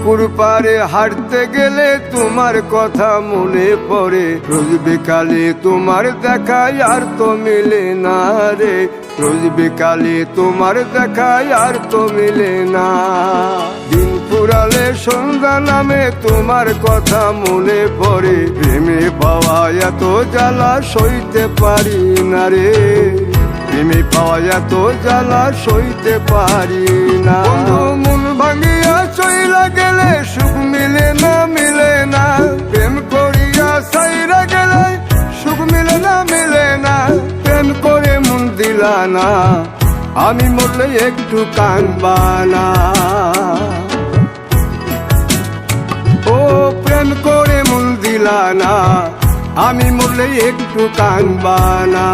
পুকুর পাড়ে হাঁটতে গেলে তোমার কথা মনে পড়ে, রোজ বিকালে তোমার দেখায় আর তো মিলে না রে, রোজ বিকালে তোমার দেখায় আর তো মিলে না। দিন ফুরালে সন্ধ্যা নামে তোমার কথা মনে পড়ে, প্রেমে পাওয়া এত জ্বালা সইতে পারি না রে, প্রেমে পাওয়া এত জ্বালা সইতে পারি না। মন ভাঙিয়া চইলা গেলে সুখ মিলে না, মিলে না, প্রেম করিয়া সাইরা গেলে সুখ মিলে না, মিলে না, প্রেম করে মন দিলা না, আমি মরলে একটু কাঁদবা না। ও প্রেম করে মন দিলা না, আমি মরলে একটু কাঁদবা না।